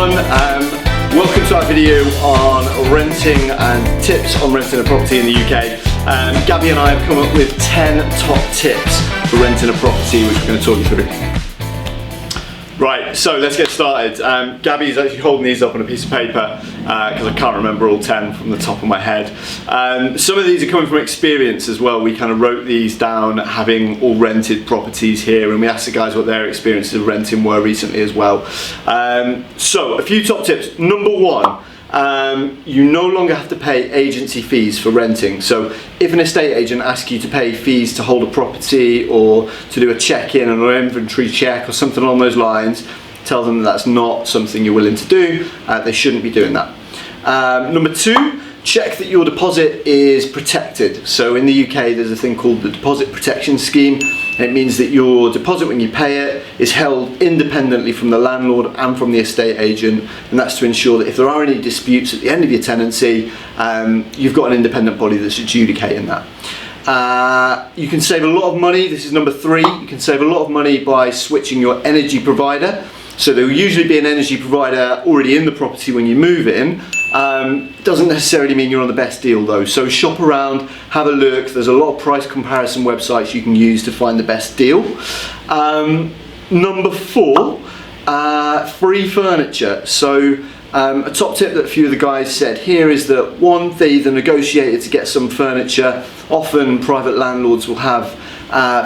everyone, welcome to our video on renting and tips on renting a property in the UK. Gabby and I have come up with 10 top tips for renting a property, which we're going to talk you through. Right, so let's get started. Gabby's actually holding these up on a piece of paper because I can't remember all 10 from the top of my head. Some of these are coming from experience as well. We kind of wrote these down having all rented properties here, and we asked the guys what their experiences of renting were recently as well. So a few top tips. Number one, you no longer have to pay agency fees for renting. So if an estate agent asks you to pay fees to hold a property or to do a check-in or an inventory check or something along those lines, tell them that's not something you're willing to do. They shouldn't be doing that. Number two, check that your deposit is protected. So in the UK there's a thing called the deposit protection scheme. It means that your deposit when you pay it is held independently from the landlord and from the estate agent, and that's to ensure that if there are any disputes at the end of your tenancy, you've got an independent body that's adjudicating that. You can save a lot of money. This is number three. You can save a lot of money by switching your energy provider. So there will usually be an energy provider already in the property when you move in. Doesn't necessarily mean you're on the best deal though. So shop around, have a look. There's a lot of price comparison websites you can use to find the best deal. Number four, free furniture. So a top tip that a few of the guys said here is that one, they either negotiated to get some furniture. Often private landlords will have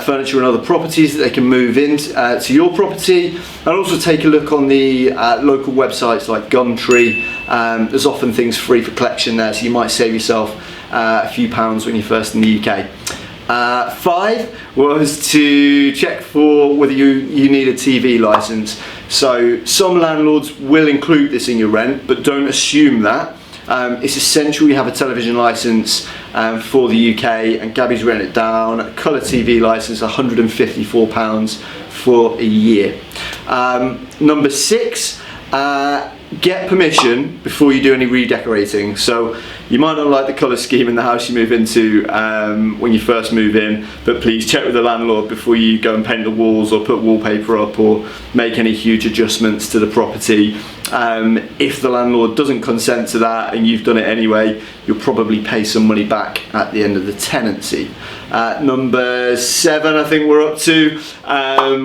furniture in other properties that they can move in to your property, and also take a look on the local websites like Gumtree. There's often things free for collection there, so you might save yourself a few pounds when you're first in the UK. Five was to check for whether you need a TV license. So some landlords will include this in your rent, but don't assume that. It's essential you have a television license for the UK, and Gabby's written it down. A colour TV license, £154 for a year. Number six, get permission before you do any redecorating. So you might not like the colour scheme in the house you move into when you first move in, but please check with the landlord before you go and paint the walls or put wallpaper up or make any huge adjustments to the property. If the landlord doesn't consent to that and you've done it anyway, you'll probably pay some money back at the end of the tenancy. Number seven, I think we're up to.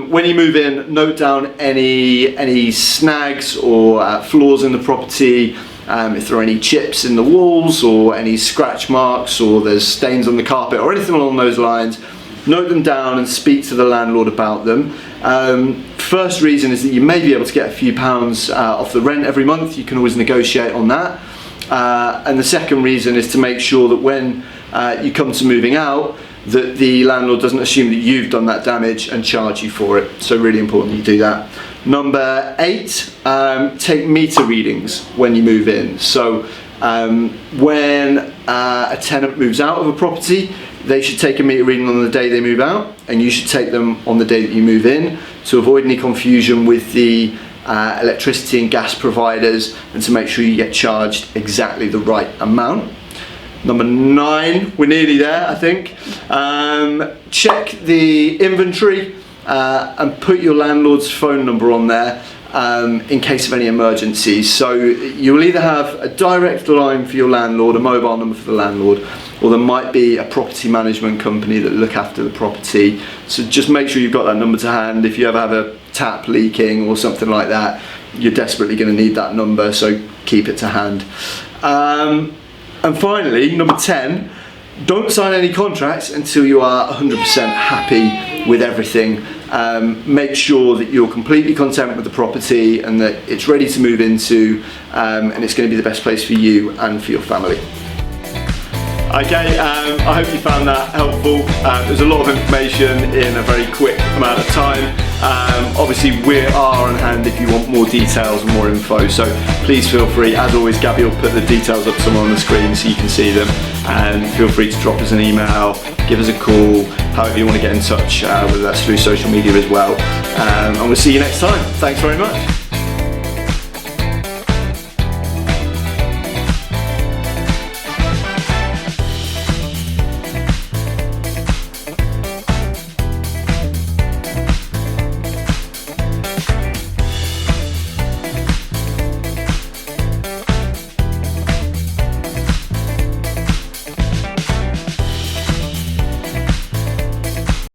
When you move in, note down any snags or flaws in the property. If there are any chips in the walls or any scratch marks or there's stains on the carpet or anything along those lines, note them down and speak to the landlord about them. First reason is that you may be able to get a few pounds off the rent every month. You can always negotiate on that. And the second reason is to make sure that when you come to moving out, that the landlord doesn't assume that you've done that damage and charge you for it. So really important you do that. Number eight, take meter readings when you move in. So when a tenant moves out of a property, they should take a meter reading on the day they move out, and you should take them on the day that you move in to avoid any confusion with the electricity and gas providers, and to make sure you get charged exactly the right amount. Number nine, we're nearly there I think. Check the inventory and put your landlord's phone number on there in case of any emergencies. So you will either have a direct line for your landlord, a mobile number for the landlord, or there might be a property management company that look after the property. So just make sure you've got that number to hand. If you ever have a tap leaking or something like that, you're desperately going to need that number, so keep it to hand. And finally, number 10, don't sign any contracts until you are 100% happy with everything. Make sure that you're completely content with the property and that it's ready to move into, and it's going to be the best place for you and for your family. Okay, I hope you found that helpful. There's a lot of information in a very quick amount of time. Obviously we are on hand if you want more details and more info, so please feel free. As always, Gabby will put the details up somewhere on the screen so you can see them, and feel free to drop us an email, give us a call, however you want to get in touch, whether that's through social media as well. And we'll see you next time. Thanks very much.